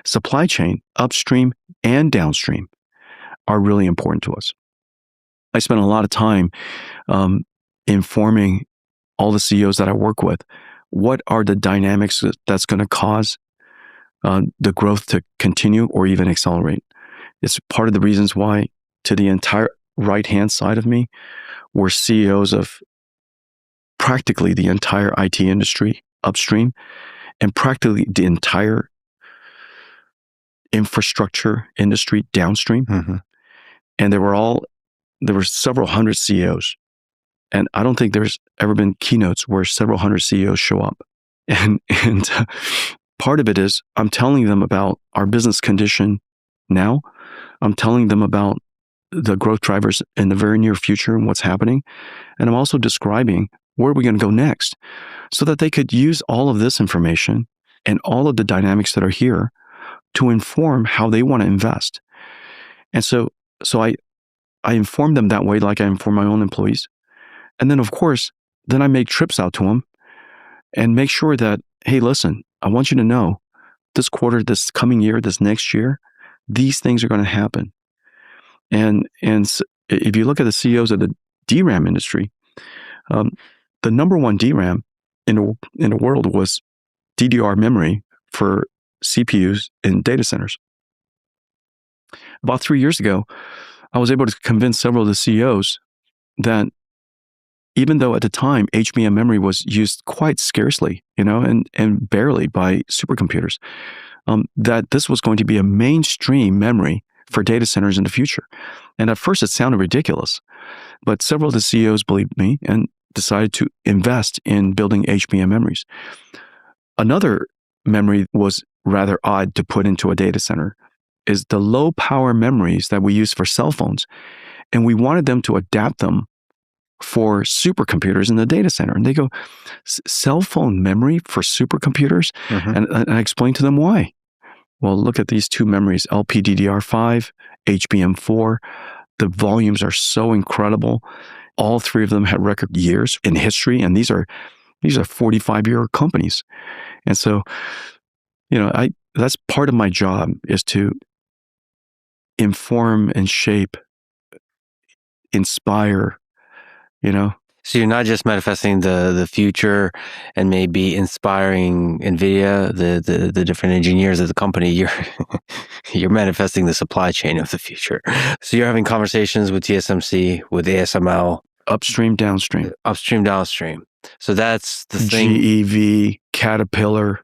Supply chain, upstream and downstream, are really important to us. I spend a lot of time informing all the CEOs that I work with, what are the dynamics that's going to cause the growth to continue or even accelerate. It's part of the reasons why to the entire right-hand side of me, we're CEOs of practically the entire IT industry upstream and practically the entire infrastructure industry downstream. Mm-hmm. And there were several hundred CEOs. And I don't think there's ever been keynotes where several hundred CEOs show up. And part of it is I'm telling them about our business condition now. I'm telling them about the growth drivers in the very near future and what's happening. And I'm also describing where we're going to go next so that they could use all of this information and all of the dynamics that are here to inform how they want to invest. And so I inform them that way, like I inform my own employees. And then, of course, then I make trips out to them and make sure that, hey, listen, I want you to know this quarter, this coming year, this next year, these things are going to happen. And if you look at the CEOs of the DRAM industry, the number one DRAM in the world was DDR memory for CPUs in data centers. About 3 years ago, I was able to convince several of the CEOs that even though at the time HBM memory was used quite scarcely, and barely by supercomputers, that this was going to be a mainstream memory for data centers in the future. And at first it sounded ridiculous, but several of the CEOs believed me and decided to invest in building HBM memories. Another memory was rather odd to put into a data center is the low power memories that we use for cell phones. And we wanted them to adapt them for supercomputers in the data center. And they go, cell phone memory for supercomputers? Mm-hmm. And I explained to them why. Well, look at these two memories, LPDDR5, HBM4. The volumes are so incredible. All three of them had record years in history. And these are 45-year companies. And so, that's part of my job is to inform and shape, inspire, So you're not just manifesting the future and maybe inspiring NVIDIA, the different engineers of the company. You're manifesting the supply chain of the future. So you're having conversations with TSMC, with ASML. Upstream, downstream. Upstream, downstream. So that's the thing. GEV, Caterpillar,